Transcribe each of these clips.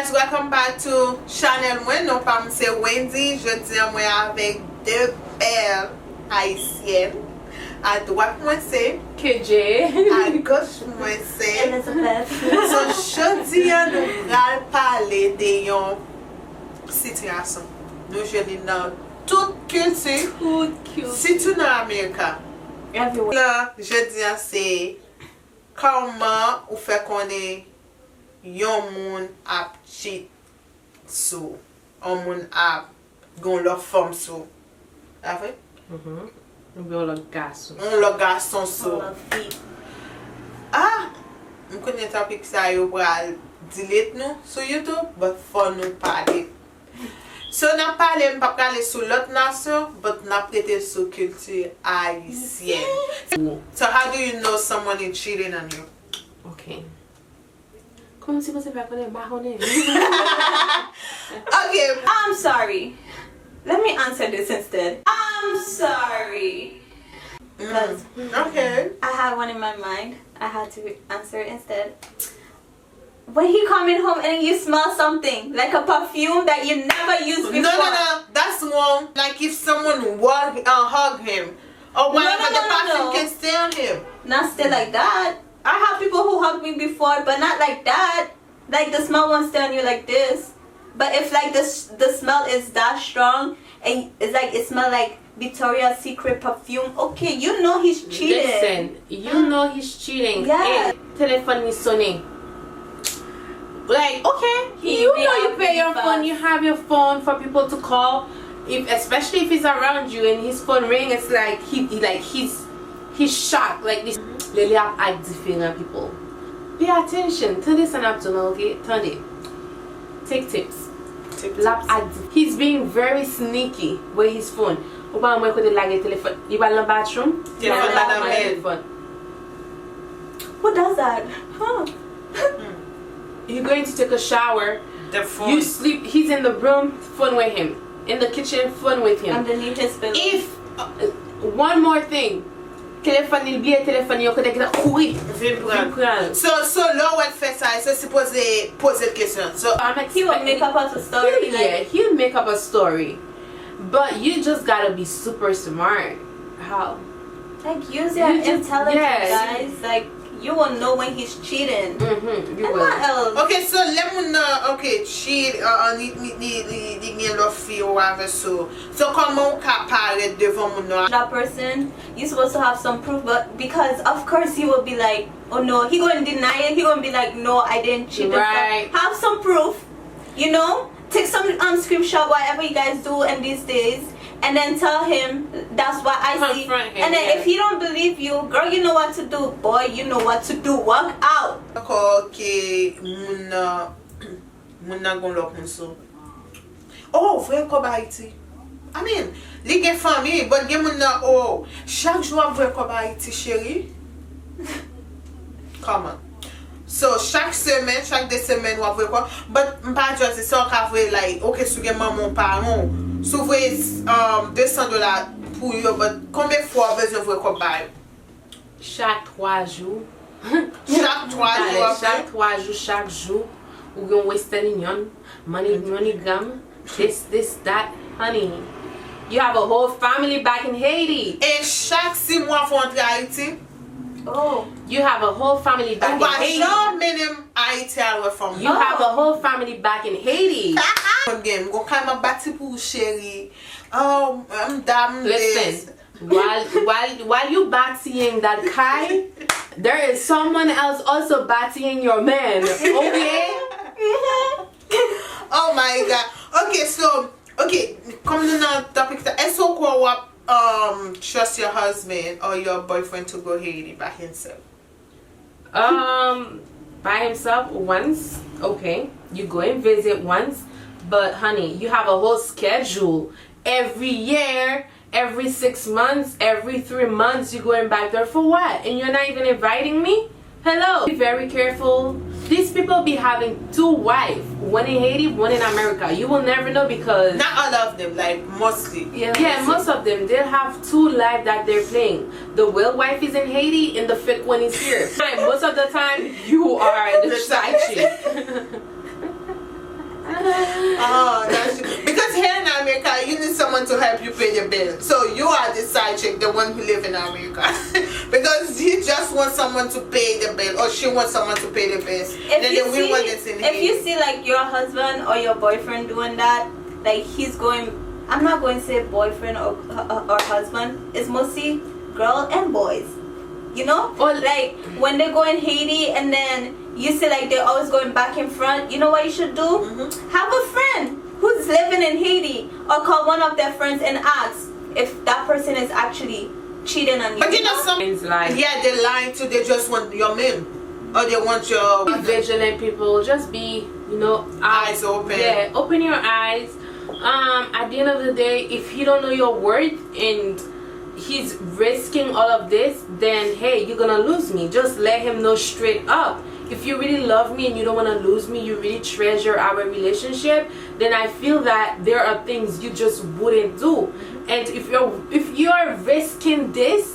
guys, welcome back to channel mwen. Non pa mse Wendy. Je di mwen avek de bel haisyen. A droite mwen se KJ. A gauche mwen se Elizabeth. So jodi nou pral pale de yon sityasyon. Nou jeli nan tout kultur, sitou nan Amerika. Everywhere. La, jodi se koman ou fe konen yon moun ap cheat sou, yon moun ap gon lor form sou. Afe? On lor gason. On lor gason sou. Ah! M konen topik sa yo pral delete nou sou YouTube, but for nou pale. So nan pale m pa prale sou lot nasyon, but nan prete sou kultur haisyen. So how do you know someone is cheating on you? Okay. Comment si você vai poder marroner? Okay. I'm sorry. Let me answer this instead. I'm sorry. Because Okay. I had one in my mind. I had to answer it instead. When he coming home and you smell something like a perfume that you never used before. No. That's wrong. Like if someone hug him or whatever, the perfume can stay on him. Not still like that. I have people who hugged me before, but not like that. Like the smell won't stay on you like this. But if like the smell is that strong and it's like it smells like Victoria's Secret perfume, okay, you know he's cheating. Listen, you know he's cheating. Yeah. Hey, telephone is sonning. Like, okay, you know you pay your phone, you have your phone for people to call. Especially if he's around you and his phone ring, it's like he's shocked. Like this, really act different people. Pay attention to this and afternoon, okay? Turn it. Take tips. He's being very sneaky with his phone. You va in the bathroom? Telephone. What does that? Huh? You're going to take a shower. The phone. You sleep. He's in the room. Phone with him. In the kitchen. Phone with him. Underneath his pillow. If one more thing, téléphone il bien téléphone yo kote kita courir. So lo wet fait ça, c'est supposé poser la question. So he will make up a story. Yeah, he'll make up a story. But you just gotta be super smart. How? Like use your intelligence, guys. Like you will know when he's cheating. You And will. what else? okay, so let me know. Okay, cheat ni gen lo fi ou ave so. So comment ka pale devant moun nou? That person, you're supposed to have some proof, but because of course he will be like, oh no, he gonna deny it. He gonna be like, no, I didn't cheat. Right. Have some proof, you know. Take some screenshot, whatever you guys do in these days, and then tell him that's what I see. Confront him, And then yeah. if he don't believe you, girl, you know what to do. Boy, you know what to do. Walk out. Okay, moun nan gon lok moun so. Oh, vre ko ba Haiti. I mean, li gen fami, but gen moun nan, oh, chaque jour vre ko ba Haiti, chérie. Come on. So, chaque semaine, chaque 2 semaines, wap vre ko. But, mpa jose, so ka vre, like, okay, sou gen maman paron, sou vre $200 pou yo, but combien fois bezon vre ko ba? Chaque 3 jours. Chaque 3 jours. Chaque 3 jours, chaque jour. Ou gen Western Union, MoneyGram, this, that, honey. You have a whole family back in Haiti. Et chaque 6 mois fò entre Haiti. Oh, You have a whole family back in Haiti. Waj menem Haiti alwe from You have a whole family back in Haiti. Game go kama bati pou chérie. Oh, I'm damn this. Listen, while you battying that Kai, there is someone else also battying your man. Okay? Oh my god. Okay, so come to the topic. Est-ce qu'on wap trust your husband or your boyfriend to go Haiti by himself? By himself once, okay. You go and visit once, but honey, you have a whole schedule. Every year, every 6 months, every 3 months, you're going back there for what? And you're not even inviting me? Hello. Be very careful. These people be having 2 wives, one in Haiti, one in America. You will never know because Not all of them, like mostly. yeah, most of them, they'll have 2 lives that they're playing. The real wife is in Haiti and the fake one is here. Most of the time, you are the side chick. Oh, that's true. Because here in America, you need someone to help you pay the bill. So you are the side chick, the one who live in America. Because he just wants someone to pay the bill, or she wants someone to pay the bills. If you see like your husband or your boyfriend doing that, like he's going, I'm not going to say boyfriend or husband, it's mostly girl and boys. You know? Or like when they go in Haiti and then you see like they're always going back in front, you know what you should do? Mm-hmm. Have a friend who's living in Haiti, or call one of their friends and ask if that person is actually cheating on you. But you know some yeah, they're lying too. They just want your man, or they want your be vigilant, people. Just be, you know, eyes open. Yeah, open your eyes. At the end of the day, if he don't know your worth and he's risking all of this, then hey, you're gonna lose me. Just let him know straight up. If you really love me and you don't want to lose me, you really treasure our relationship, then I feel that there are things you just wouldn't do. And if you're risking this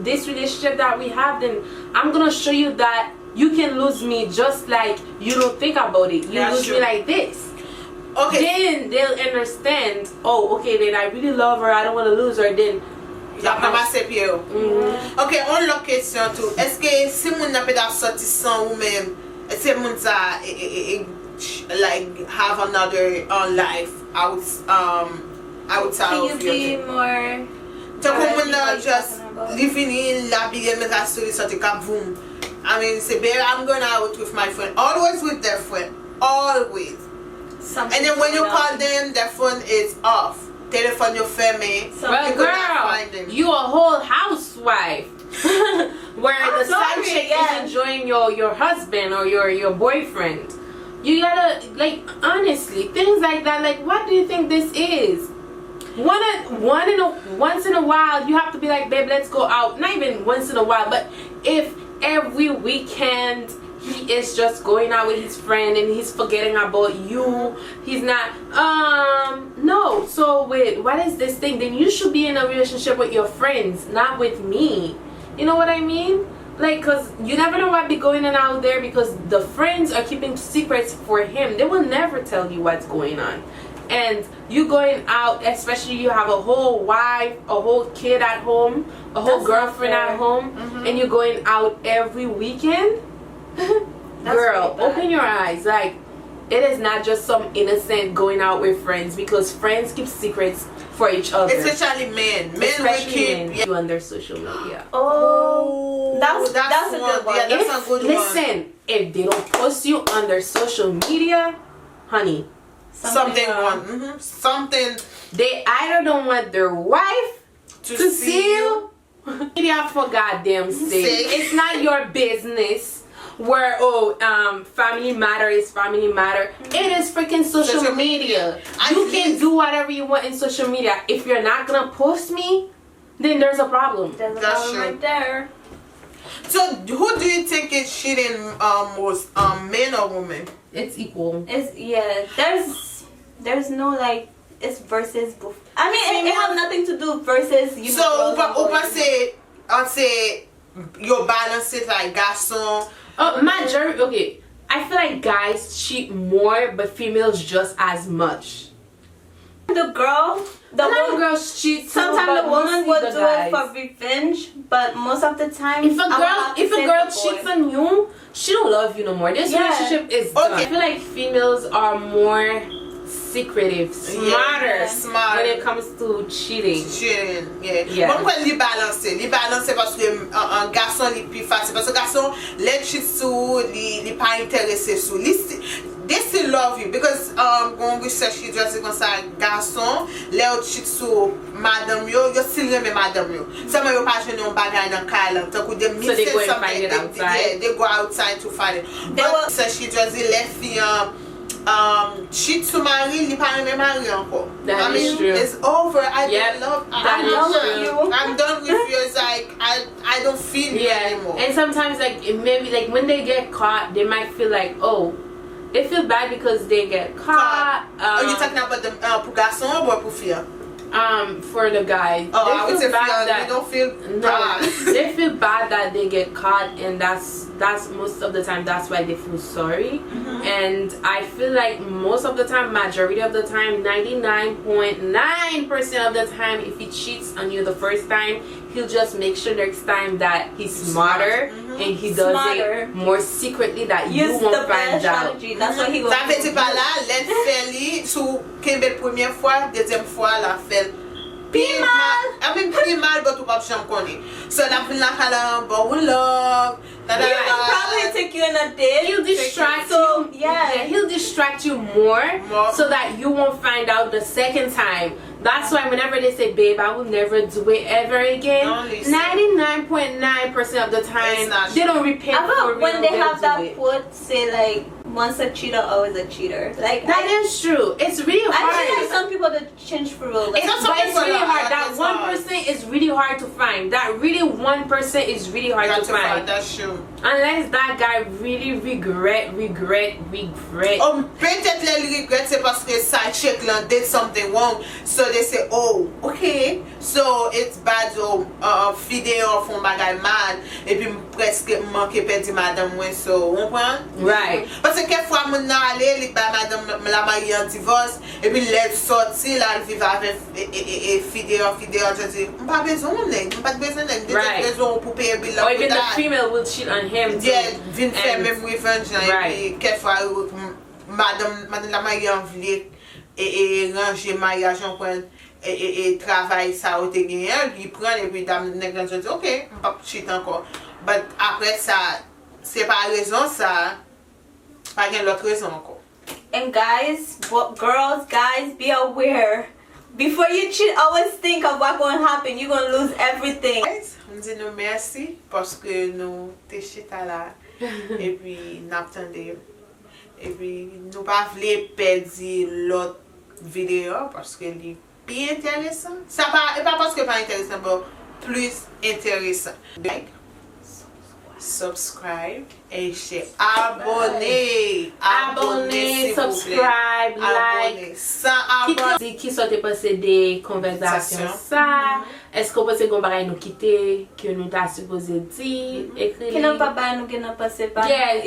relationship that we have, then I'm gonna show you that you can lose me just like you don't think about it. You lose me like this. Okay. Then they'll understand, oh, okay, then I really love her, I don't want to lose her, then Ok, on lò question tout. Eske si moun nan pe da sorti san ou men, se moun sa like have another life outside of you be more Tako moun nan just living in la biye men ka story sorti kap boom. I mean, say babe, I'm going out with my friend. Always with their friend. Always. And then when you call them, their phone is off. Telephone your family. Well, girl, you a whole housewife where the side chick is enjoying your husband or your boyfriend. You gotta, like, honestly, things like that. Like, what do you think this is? Once in a while, you have to be like, babe, let's go out. Not even once in a while, but if every weekend he is just going out with his friend and he's forgetting about you, he's not no. So wait, what is this thing? Then you should be in a relationship with your friends, not with me. You know what I mean? Like, cause you never know what be going on out there, because the friends are keeping secrets for him. They will never tell you what's going on. And you going out, especially you have a whole wife, a whole kid at home, a whole girlfriend at home, and you're going out every weekend. Girl, open your eyes. Like, it is not just some innocent going out with friends, because friends keep secrets for each other. Especially men. Men will keep you on their social media. Oh, that's a good one. Yeah, that's a good listen, if they don't post you on their social media, honey, something wrong. Something. They either don't want their wife to see you. Media for goddamn sake. It's not your business. Where family matter is family matter. It is freaking social media. You can do whatever you want in social media. If you're not gonna post me, then there's a problem. There's a problem right there. So who do you think is cheating most, men or women? It's equal. There's no like it's versus. I mean, it has nothing to do versus you. So I'll say you balance it like garçon. Okay, I feel like guys cheat more, but females just as much. The girls cheat. Sometimes the woman will do it for revenge, but most of the time, if a girl cheats on you, she don't love you no more. This relationship is done. I feel like females are more secretive, smarter when it comes to cheating. Bon, pourquoi li balancer parce que un garçon li plus facile, parce que garçon les cheat sou li pas intéressé sou they still love you, because when research you just comme ça garçon les cheat sou madame yo still reme madame yo. Some yo pas jwenn yon bagay nan kay la, so they go and find it outside. They go outside to find it. But research you just les filles cheat to marry, li pa reme marry encore. That is true. It's over. I'm done with you. It's like I don't feel you anymore. And sometimes like maybe like when they get caught, they might feel like, oh, they feel bad because they get caught. Are you talking about the pour garçon or pour fille? for the guys. Oh, I would say that they don't feel no, bad. they feel bad that they get caught, and that's most of the time that's why they feel sorry. And I feel like most of the time, majority of the time, 99.9% of the time, if he cheats on you the first time, he'll just make sure next time that he's smarter and he does it more secretly that you won't find out. That's what he will Ça fait c'est pas là, l'aide fait lui sous Québec première fois, deuxième fois la fait pile mal. I mean pile mal, but tu pas jamais connaît. So la fin la cala bon love. He'll probably take you in a date. He'll distract you. Yeah, he'll distract you more so that you won't find out the second time. That's why whenever they say, babe, I will never do it ever again, 99.9% of the time, they don't repent for real. When they have that quote, say like, once a cheater, always a cheater. Like that is true. It's really hard. I feel like some people that change for real. But it's really hard. That 1% is really hard to find. That really 1% is really hard to find. That's true. Unless that guy really regret. Peut-être les regrets c'est parce que side chick did something wrong. So they say, oh, okay, so it's bad. So vidéo font bagay mal. Et puis presque manqué perdu madame moi. So on prend. Right. Parce que quelquefois mon aller li ba madame la mariée en divorce et puis elle sorti là elle vivre avec vidéo je dis pas besoin pas besoin besoin pour payer bill. Or even the female will cheat on him too. Yeah, vin faire même revenge et quelquefois madame la mariée en vle et ranger mariage en point et travail ça au te gagné il prend et puis dame nèg dit OK pas cheat encore. But après ça c'est pas raison ça. Pas une autre raison encore. And guys, girls, guys, be aware. Before you cheat, always think of what's going to happen. You're going to lose everything. On dit nous merci parce que nous t'es chita là et puis n'attendez et puis nous pas voulons perdre l'autre vidéo parce que c'est bien intéressant. Ça pas et pas parce que pas intéressant, mais plus intéressant. Like, subscribe et abonner, subscribe, like, qui sont passé des conversations ça. Est-ce qu'on peut se comparer nous quitter que nous t'a supposé dire écrire que non papa nous que non passé pas yes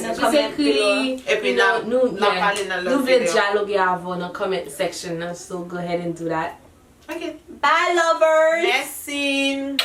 just écrire et puis nous voulons dialoguer avant dans comment section so go ahead and do that. Okay, bye lovers. merci.